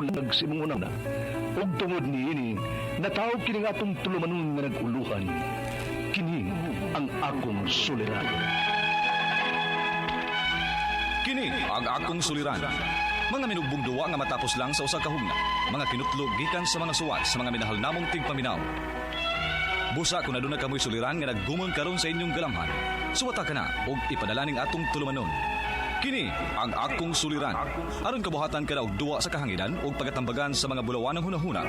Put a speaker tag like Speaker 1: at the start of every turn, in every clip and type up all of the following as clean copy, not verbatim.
Speaker 1: nagsimungan na. Ug tungod niini, natawag kini nga atong tulumanon nga naguluhan. Kini ang akong suliran.
Speaker 2: Kini ang akong suliran. Mga minugbong duwa nga matapos lang sa usa ka hugna. Mga kinutlog gikan sa mga suwat sa mga minahal namong tigpaminaw. Busa kung aduna kamoy suliran nga naggumon karon sa inyong galamhan. Suwata ka na ug ipadala ning atong tulumanon. Kini ang akong suliran. Aron kabuhatan ka na og duwa sa kahanginan ug pagatambagan sa mga bulawan ng hunahuna.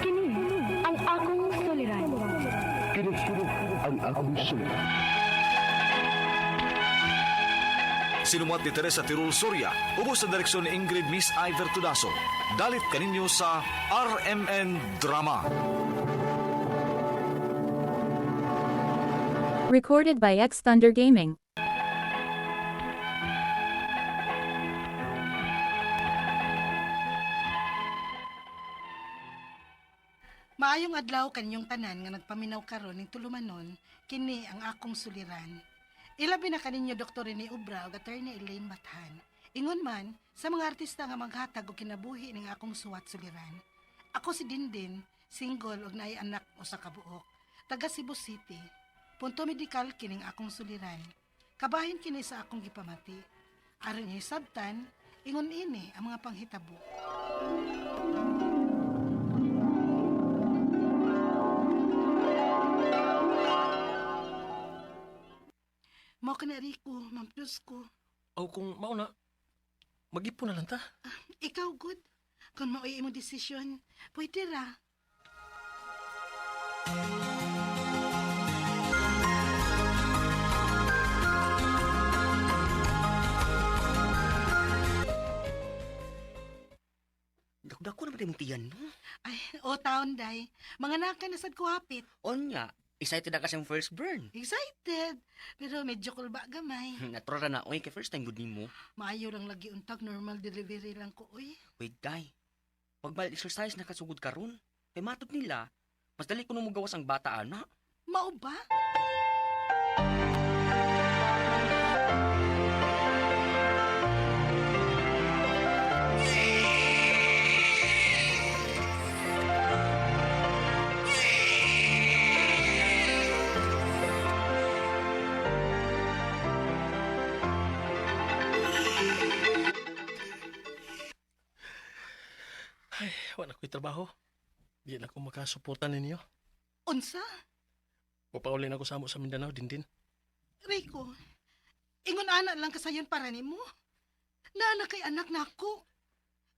Speaker 3: Kini ang akong suliran.
Speaker 1: Kini ang akong suliran.
Speaker 2: Sinumat ni Teresa Tirul Soria, ubos sa direksyon ni Ingrid Miss Iver Tudaso. Dalit kaninyo sa RMN Drama.
Speaker 4: Recorded by X Thunder Gaming.
Speaker 5: Maayong adlaw kanyong tanan nga nagpaminaw karon ning tulumanon, kini ang akong suliran. Ilabi na kaninyo Dr. Rene Ubra ug Attorney Elaine Bathan. Ingon man sa mga artista nga maghatag og kinabuhi ning akong suwat suliran. Ako si Dindin, single ug naay anak usa ka buok. Taga Cebu City. Punto medikal kining akong suliran. Kabahin kini sa akong gipamati. Aron niyo sabtan, ingon ini ang mga panghitabo. Mao kana Rico, mamplos ko.
Speaker 6: O kung mauna, mag-ipon na lang ta.
Speaker 5: Ikaw good. Kung maoy imong desisyon, pwede ra.
Speaker 7: Dako-dako na ba mong tiyan, no?
Speaker 5: Ay, o taon day. Mga nakay na sad ko hapit.
Speaker 7: Onya, excited na kasing first burn.
Speaker 5: Excited. Pero medyo kulba gamay.
Speaker 7: Natural na, oy, kay first time good nimo.
Speaker 5: Maayo lang lagi untag, normal delivery lang ko, oy.
Speaker 7: Wait, day. Pag mal exercise nakasugod karon, kay matod nila, mas dali ko nung magawas ang bata, ana.
Speaker 5: Mao ba?
Speaker 6: Ay, wala ko'y trabaho. Di na ako makasuportan ninyo.
Speaker 5: Unsa?
Speaker 6: Papaulin ako sa amo sa Mindanao, Dindin.
Speaker 5: Rico, ingon ana lang kasayon para nimo. Naana kay anak nako.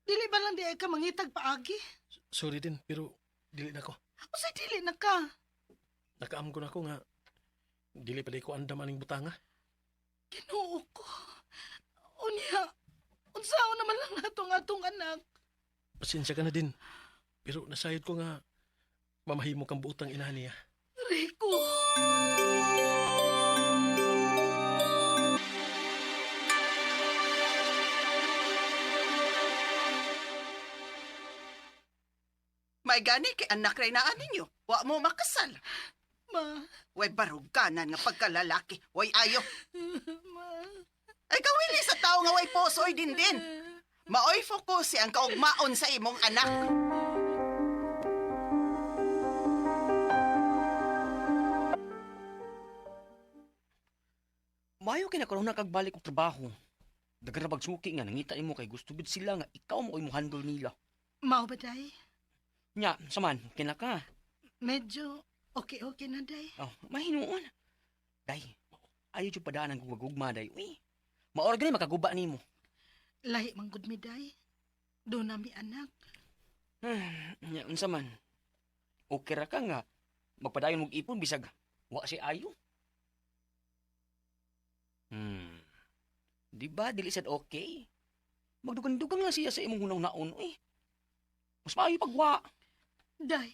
Speaker 5: Dili ba lang di ay ka mangitag paagi?
Speaker 6: Sorry din, pero dili na ko.
Speaker 5: Usay dili na ka.
Speaker 6: Nakaam ko na ko nga, dili pa di ko andam aning butanga.
Speaker 5: Ginoo ko. Unya, unsaon naman lang natong atong anak.
Speaker 6: Pasensya ka na din. Pero nasayod ko nga, mamahimo kang buutang ina niya.
Speaker 5: Rico!
Speaker 8: May gani kay anak ray naan ninyo. Wa mo makasal.
Speaker 5: Ma,
Speaker 8: Way baruganan nga pagkalalaki. Way ayo.
Speaker 5: ma.
Speaker 8: Ay kawili sa tao nga way puso oy Dindin. Maoy focus ang kaugmaon sa imong anak.
Speaker 7: Mayo kay nakaroon na kagbalik og trabaho. Dagan na pagsuki nga nangita nimo kay gusto bid sila nga ikaw mo mo handle nila.
Speaker 5: Mao ba, day?
Speaker 7: Nya, saman, kinaka.
Speaker 5: Medyo okay na, day.
Speaker 7: Oh, mahinuon. Day, ayaw jud padaan ang gugma day. Uy. Maorga ni makaguba nimo.
Speaker 5: Lahi man gud mi, day. Do na mi anak.
Speaker 7: Nya, unsa man? Okay ra ka nga magpadayon og ipon bisag wa si ayo. Di ba dili sad okay? Magdugang-dugang lang siya sa imong hunaw naon, uy. Mas maayo pagwa.
Speaker 5: Day.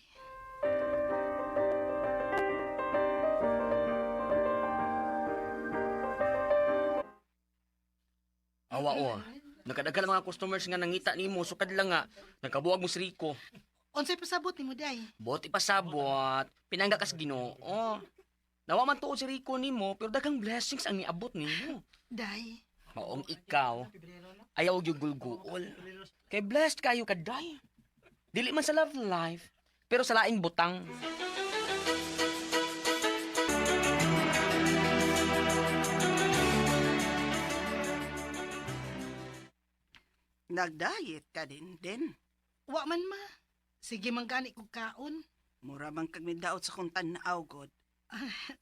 Speaker 7: Awa o. Nakadagal mga customers nga nangita nimo sukad lang nga nagkabuwag mo si Rico.
Speaker 5: Unsay pasabot nimo, day?
Speaker 7: Bot ipasabot, pinangga kas Ginoo. Nawa man tuod si Rico nimo pero daghang blessings ang niabot nimo.
Speaker 5: Day,
Speaker 7: Maong ikaw, ayaw yung gulguol. Kay blessed kayo kaday. Dili man sa love life, pero sa laing butang.
Speaker 8: Nagdayet ka din.
Speaker 5: Wa man ma. Sige man gani kog kaon.
Speaker 8: Mura man kag midaot sa kong tanaw, God.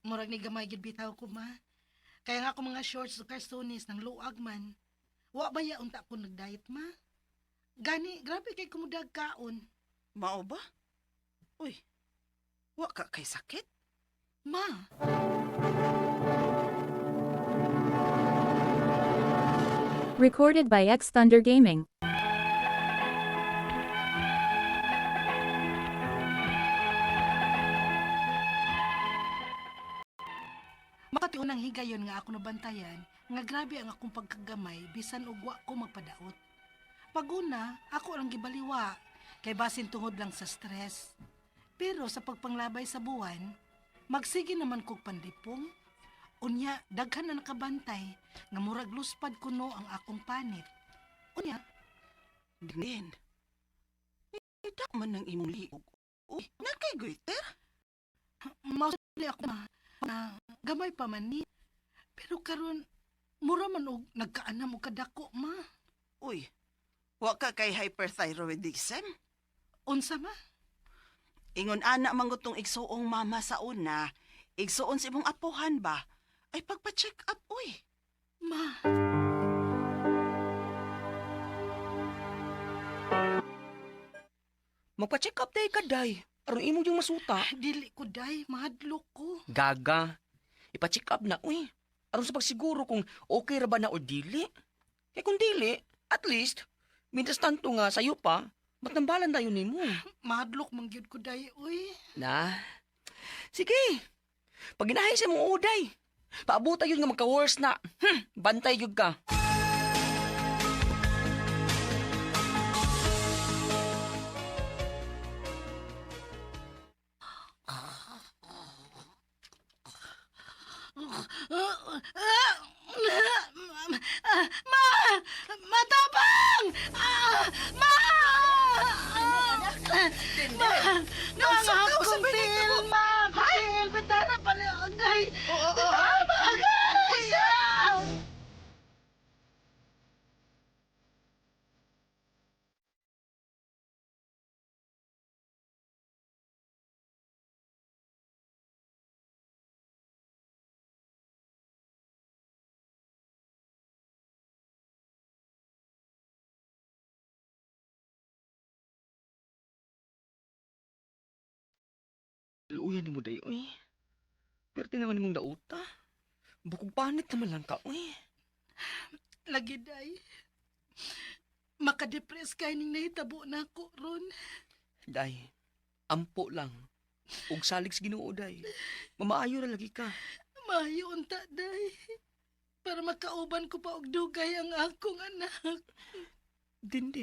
Speaker 5: Murag ni gamay gid bitaw ko ma. Kaya nga ako mga shorts o cartoonist ng luag man. Wa ba ya unta ko nagdiet ma? Gani, grabe kay kumudag kaon.
Speaker 8: Mao ba? Uy, wa ka kay sakit?
Speaker 5: Ma,
Speaker 4: Recorded by X Thunder Gaming.
Speaker 5: makatiunang higayon nga ako nabantayan nga grabe ang akong pagkagamay bisan og wa ko magpadaot. Paguna, ako lang gibaliwa kay basin tungod lang sa stress. Pero sa pagpanglabay sa buwan, magsige naman kog pandipong. Unya, daghan na nakabantay nga murag luspad kuno ang akong panit. Unya,
Speaker 8: Din. Ida man ng imong liog. Uy, nakay goiter?
Speaker 5: mausali ako na gamay pa man ni. Pero karon mura man og nagkaanam og kadako ma.
Speaker 8: Uy, wa ka kay hyperthyroidism?
Speaker 5: Unsa ma?
Speaker 8: Ingon ana mangutong igsuong mama sa una, igsuon sa imong apuhan ba? Ay pagpa-check up, uy.
Speaker 5: Ma,
Speaker 7: Magpa-check up day kaday. Aron imo yung masuta.
Speaker 5: dili ko day, mahadlok ko.
Speaker 7: Gaga. Ipa-check up na, uy. Aron sa pagsiguro kung okay ra ba na o dili. Kaya kung dili, at least, mintas tanto nga sayo pa, matnambalan tayo ni mo.
Speaker 5: Mahadlok man gyud ko day, uy.
Speaker 7: Na, sige. Pag ginahay sa mong uday, paabuta yun nga magka-worse na. Bantay yun ka.
Speaker 5: Ma! Matabang! Ma! Nga akong til, ma! Til, bitara pala agay! Agay!
Speaker 7: Luuyan ni mo day, uy. Pero tinangan mong dauta. Bukog panit naman lang ka, uy.
Speaker 5: Lagi day. Makadepress kay ning nahitabo na ako ron.
Speaker 7: Day, ampo lang. Ug salig sa Ginoo day. Mamaayo ra lagi ka.
Speaker 5: Mayo unta day. Para makauban ko pa og dugay ang akong anak.
Speaker 7: Din.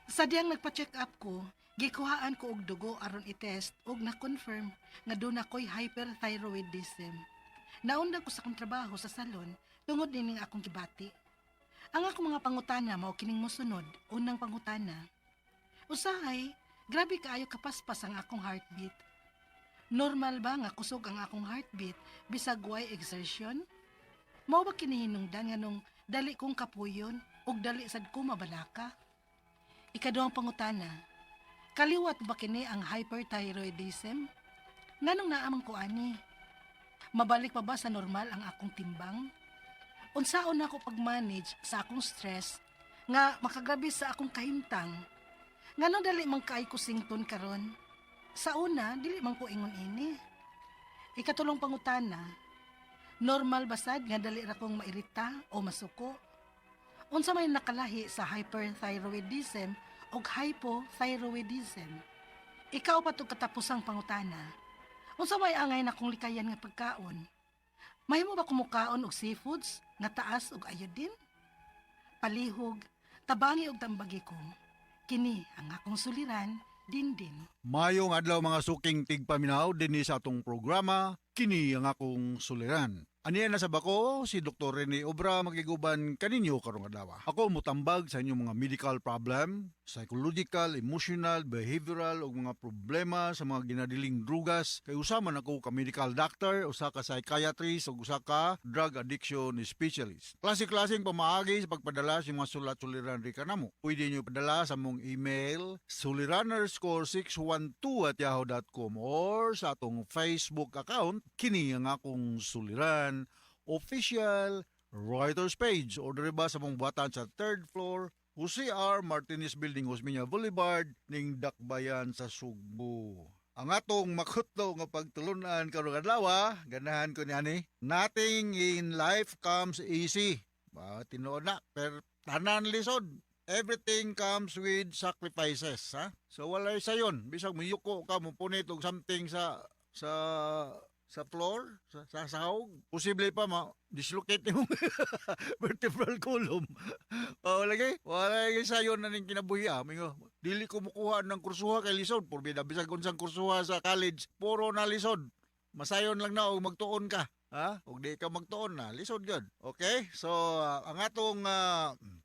Speaker 5: Sadyang nagpa-check up ko, gikuhaan ko og dugo aron i-test ug na-confirm nga doon ako'y hyperthyroidism. Naunda ko sa akong trabaho sa salon tungod din akong gibati. Ang akong mga pangutana mao kining mosunod. Unang pangutana, usahay, grabe kaayo kapaspas ang akong heartbeat. Normal ba nga kusog ang akong heartbeat bisag way exertion? Mao ba kini hinungdan nga nung dali kong kapuyon ug dali sad ko mabalaka? Ikaduhang pangutana, kaliwat ba kini ang hyperthyroidism? Nganong naamang ko ani? Mabalik pa ba sa normal ang akong timbang? Unsaon ako pag-manage sa akong stress nga makagrabe sa akong kahimtang? Nganong dali man kaay ko sington karon? Sa una, dili man ko ingon ini. Ikatulong pangutana, normal ba sad nga dali ra kong mairita o masuko? Unsa may nakalahi sa hyperthyroidism o hypothyroidism? Ikaw pa itong katapusang pangutana. Unsa may angay na kong likayan nga pagkaon? Mahimo ba kumukaon og seafoods nga taas og iodine? Palihog Tabangi og tambagi ko. Kini ang akong suliran, Dindin.
Speaker 9: Mayong adlaw mga suking tigpaminaw dinhi sa atong programa, kini ang akong suliran. Aniya na sa bako, si Dr. Rene Obra magiguban kaninyo karong adlaw. Ako mutambag sa inyong mga medical problem, psychological, emotional, behavioral ug mga problema sa mga ginadiling drugas. Kay usa man ako ka medical doctor, usa ka psychiatrist ug usa ka drug addiction specialist. Klase-klaseng pamaagi sa pagpadala sa mga sulat-suliran ri kanamo. Pwede niyo padala sa mong email suliran_612@yahoo.com or sa atong Facebook account kini ang akong suliran official writers page o diri ba sa mong buhatan sa 3rd floor Jose R. Martinez Building, Osmeña Boulevard, ning Dakbayan sa Sugbo. Ang atong makutlo nga pagtulunan karong adlaw, ganahan ko niani. Nothing in life comes easy. Tinuod na, per tanan lisod. Everything comes with sacrifices, ha? So walay sayon, bisag miyuko ka mo punit og something sa floor, sa sahog, posible pa dislocate yung vertebral column. Wala sayon na ning kinabuhi. Mingo, dili ko mukuha ng kursuha kay lisod. Purbida, bisag unsang kursuha sa college, puro na lisod. Masayon lang na o magtuon ka. Ha? O di ka magtuon na, lisod yun. Okay? So, ang atong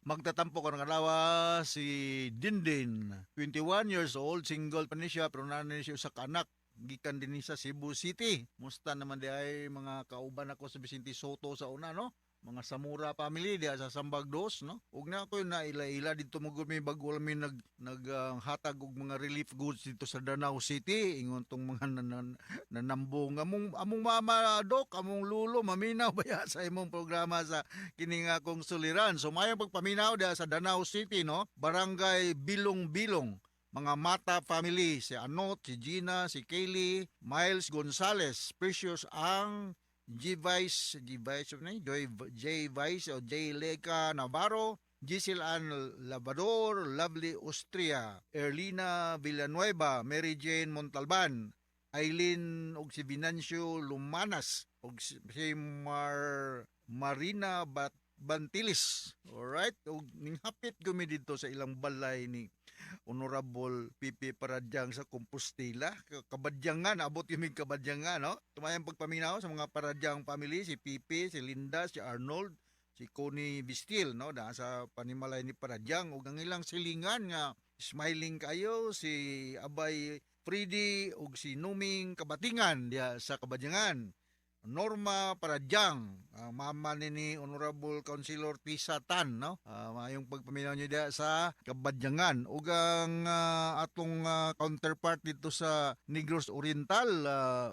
Speaker 9: magtatampo karong adlaw si Dindin, 21 years old, single pa ni siya, pero nanin siya sa kanak. Gikan din sa Cebu City. Musta naman di ay mga kauban ako sa Vicente Soto sa una, no? Mga Samura family diya sa Sambag Dos, no? Ug na ko na ila-ila dito mo gumi bago mi hatag og mga relief goods dito sa Danau City. Ingon tong mga nanambong among mama dok, among lulo maminaw baya sa imong programa sa kini nga akong suliran. So mayong pagpaminaw diya sa Danau City, no? Barangay Bilong-Bilong. Mga Mata family, si Anot, si Gina, si Kaylee, Miles Gonzales, Precious Ang, J-Vice o J. Leca Navarro, Giselle Ann Labrador, Lovely Austria, Erlina Villanueva, Mary Jane Montalban, Aileen og si Venancio Lumanas, og si Marina Bantilis. Alright, og ninghapit kami dito sa ilang balay ni Honorable Pipi Paradyang sa Compostela. Kabadyangan, abot yung kabadyangan, no? Tumayang pagpaminaw sa mga Paradyang family, si Pipi, si Linda, si Arnold, si Connie Bistil, no? Da sa panimalay ni Paradyang. Ug ang ilang silingan nga, smiling kayo, si Abay Freddy, ug si Numing Kabatingan diya sa Kabadyangan. Norma Paradyang, mama ni Honorable Councilor Tisa Tan, no? Mayong pagpaminaw niyo diya sa Kabadyangan. Ug ang atong counterpart dito sa Negros Oriental,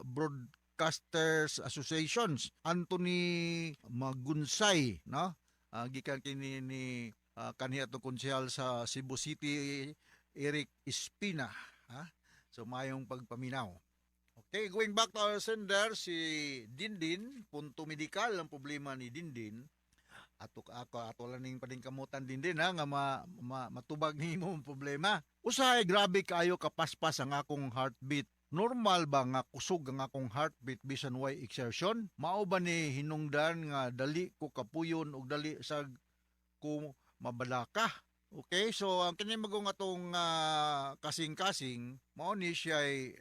Speaker 9: Broadcasters Associations, Anthony Magunsay, no? Gikan kini ni kaniya atong konsehal sa Cebu City, Eric Espina, ha? So mayong pagpaminaw. Okay, going back to our sender, si Dindin, punto medikal ang problema ni Dindin. Ato lang ning paningkamutan Dindin ha, nga matubag ni mo ang problema. Usahay, grabe kayo kapaspas ang akong heartbeat. Normal ba nga kusog ang akong heartbeat bisan way exertion? Mao ba ni hinungdan nga dali ko kapuyon o dali sag ko mabalaka? Okay, so ang kinimagong atong kasing-kasing, mao ni siya ay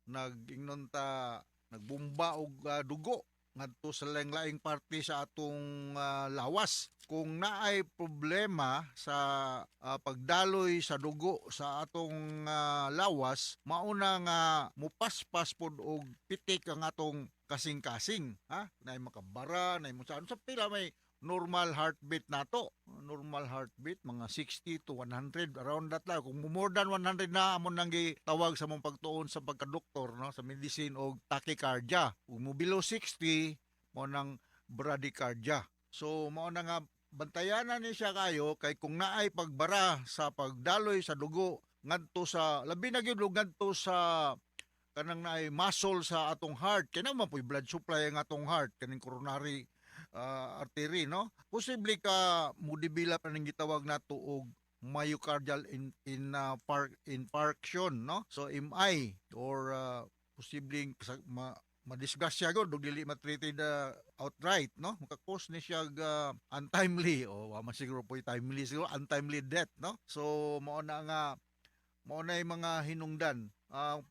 Speaker 9: nagbumba og dugo ngadto sa laing parte sa atong lawas. Kung naay problema sa pagdaloy sa dugo sa atong lawas, mauna nga mupaspas pod og pitik ang atong kasing-kasing, ha? Naay makabara, naay mo sa pila may normal heartbeat nato. Normal heartbeat mga 60 to 100 around that lang. Kung more than 100 na amon nang gitawag sa mong pagtuon sa pagka-doktor, no, sa medicine og tachycardia. Kung mo below 60 mo nang bradycardia. So mao na nga bantayanan ni siya kayo kay kung naay pagbara sa pagdaloy sa dugo ngadto sa labi na gyud ngadto sa kanang naay muscle sa atong heart, kay naman po'y blood supply ang atong heart kaning coronary artery, no? Posible ka mudevelop na ning gitawag nato og myocardial infarction, no? So MI or posibleng madisgrasya gud ug dili matreated outright, no? Makakos ni siya untimely o wa man siguro po timely, siguro untimely death, no? So mao na yung mga hinungdan.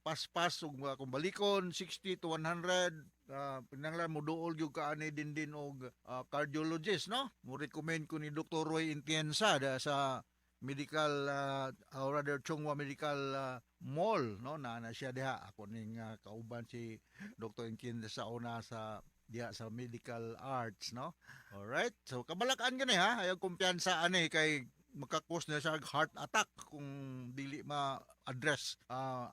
Speaker 9: Pas-pas ug kung balikon 60 to 100, pinanglan mo duol gyud kaani din og cardiologist, no? Mo recommend ko ni Dr. Roy Intienza sa medical or rather Chongwa Medical Mall, no? Na siya diha. Ako ning kauban si Dr. Intienza sa una sa diha sa medical arts, no? Alright, so kabalakan gani ha, ayaw kumpiyansa ani kay makakos na siya heart attack kung dili ma-address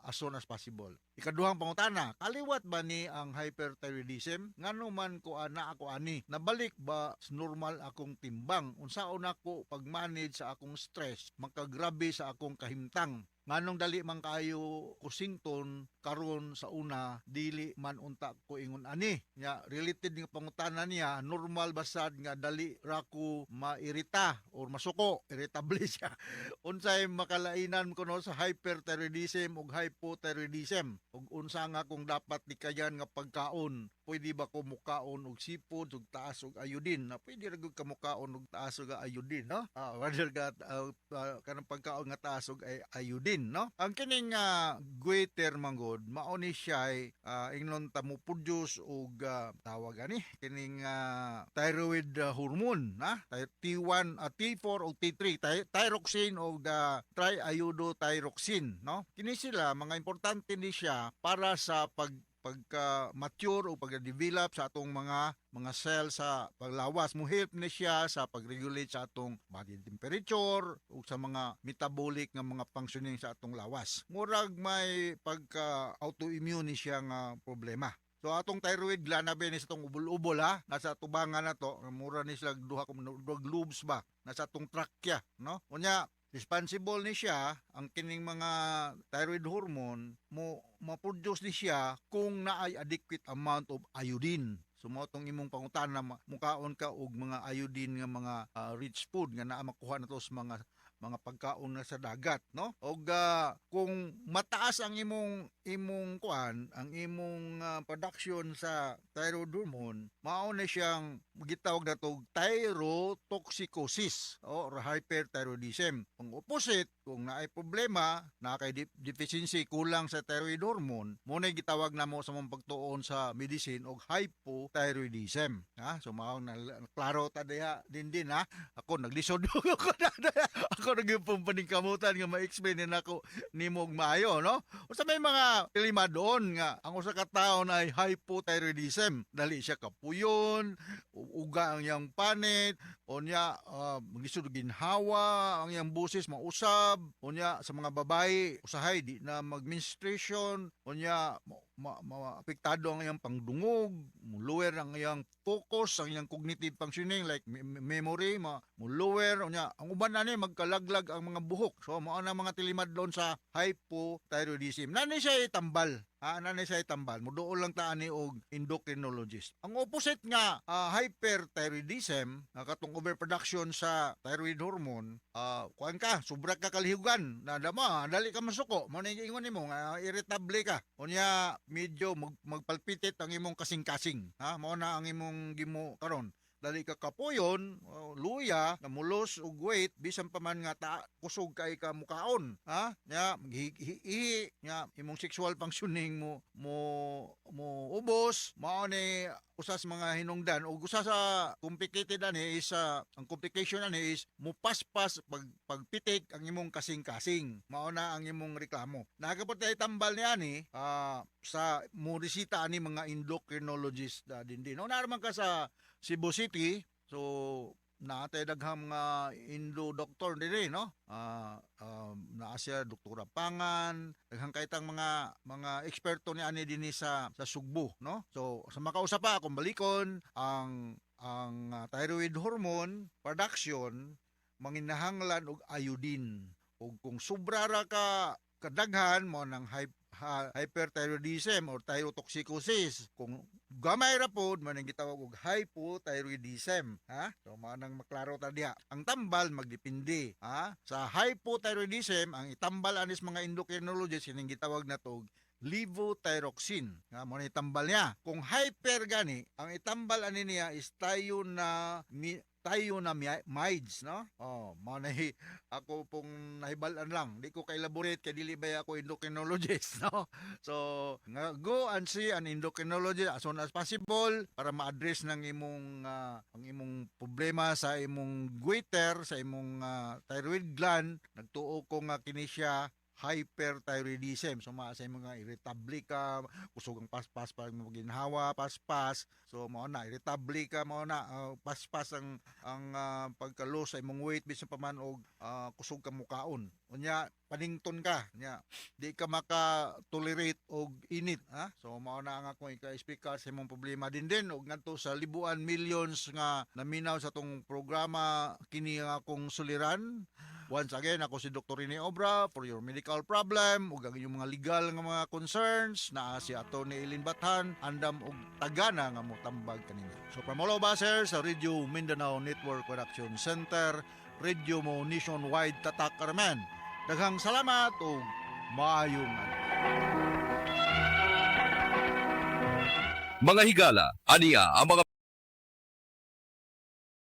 Speaker 9: as soon as possible. Ikaduhang pangutana, kaliwat ba ni ang hyperthyroidism? Ngano man ko ana ako ani? Nabalik ba normal akong timbang? Unsaon ako pag-manage sa akong stress? Makagrabe sa akong kahimtang? Nganong dali man kayo kusington karon sa una dili man unta ko ingon ani nya related nga pangutana niya normal basad nga dali ra ko mairita or masuko irritable siya unsay makalainan ko no sa hyperthyroidism ug hypothyroidism ug unsa nga kung dapat dikayan nga pagkaon pwede ba ko mukaon og sipod ug taas og iodine na pwede ra gyud ka mukaon og taas og iodine no rather ka kanang pagkaon nga taas og iodine no ang kining goiter manggod mao ni siya ingnon ta mo produce og tawag ani kining thyroid hormone na T1 T4 o T3 thyroxine o triiodothyroxine no kini sila mga importante ni siya para sa pagka-mature o pagka-develop sa atong mga cell sa paglawas mo help ni siya sa pag-regulate sa atong body temperature o sa mga metabolic nga mga functioning sa atong lawas murag may pagka-autoimmune ni siya nga problema. So atong thyroid gland na sa atong ubol-ubol ha nasa tubangan na to mura ni sila duha ka drug loops ba nasa atong trachea no unya responsible ni siya ang kining mga thyroid hormone mo ma-produce ni siya kung naay adequate amount of iodine. So mo tong imong pangutana mukaon ka og mga iodine nga mga rich food nga naa makuha nato sa mga pagkaon na sa dagat no og kung mataas ang imong kuan ang imong production sa thyroid hormone mao na siyang gitawag nato thyrotoxicosis or hyperthyroidism. Ang opposite kung naay problema na kay deficiency kulang sa thyroid hormone mo na gitawag namo sa mong pagtuon sa medicine og hypothyroidism ha so mao na klaro ta diha din ha ako naglisod ako nagipong paningkamutan nga ma-explain nako nimo og maayo no usa may mga tilima doon nga ang usa ka tawo na ay hypothyroidism dali siya kapuyon uga ang iyang panit unya lisod ginhawa ang iyang busis mausab unya sa mga babae usahay di na mag-menstruation unya maapektado ang iyang pangdungog, lower ang iyang focus, ang iyang cognitive functioning like memory, lower, unya ang uban na ni magkalaglag ang mga buhok. So mao na mga tilimad doon sa hypothyroidism. Nani siya itambal. Nani siya itambal. Muduol lang taan ni og endocrinologist. Ang opposite nga hyperthyroidism, katong overproduction sa thyroid hormone, kuan ka, sobra ka kalihugan, nadama, dali ka masuko, mo na ingon nimo nga irritable ka. Unya medyo magpalpitit ang imong kasing-kasing. Mao na ang imong gimo karon. Dali ka kapuyon, luya, namulos og weight bisan pa man nga kusog kay ka mukaon. Nya maghihi, nya imong sexual functioning mo ubos, mao ni usas mga hinungdan ug usa sa complicated ani is ang complication ani is mupaspas pagpitik ang imong kasing-kasing. Mao na ang imong reklamo. Nagaputay tambal ni ani sa morisita ani mga endocrinologist din. No naman ka sa Cebu City, so naatay daghang mga Indo doctor din no. Naa siya doktora Pangan, daghang kaitang mga eksperto ni ani dinhi sa Sugbo no. So sa makausap pa akong balikon ang thyroid hormone production manginahanglan og iodine. Ug kung sobra ra ka kadaghan mo ng hyperthyroidism or thyrotoxicosis. Kung gamay ra pod man ang gitawag og hypothyroidism, so manang maklaro ta diha. Ang tambal magdepende, sa hypothyroidism ang itambal anis mga endocrinologist kining gitawag nato levothyroxine nga mo ni tambal niya. Kung hyper gani, ang itambal ani niya is thiionamides, no? Oh, mo na ako pong nahibalan lang. Di ko ka-elaborate kay dili ba ako endocrinologist, no? So, nga go and see an endocrinologist as soon as possible para ma-address ng imong ang imong problema sa imong goiter, sa imong thyroid gland. Nagtuo ko nga kini siya hyperthyroidism. So, sa mga irritable ka, kusog ang paspas, pag maginhawa, paspas. So, mao na, irritable ka, mao na, paspas ang pagkalo sa imong weight, bisan pa man, og kusog ka mukaon. Unya, panington ka. Unya, di ka maka-tolerate og init. Ha? So, mao na nga kung ika-speaker sa imong problema din, og ngadto sa libuan, millions nga naminaw sa tong programa, kini nga akong suliran. Once again, ako si Dr. Rene Obra for your medical problem ug ang inyong mga legal nga mga concerns naa si Atty. Eileen Bathan andam og tagana nga motambag kaninyo. So from all of us here sa Radio Mindanao Network Production Center, Radio mo nationwide tatak karman. Daghang salamat ug maayong adlaw.
Speaker 10: Mga higala, aniya ang mga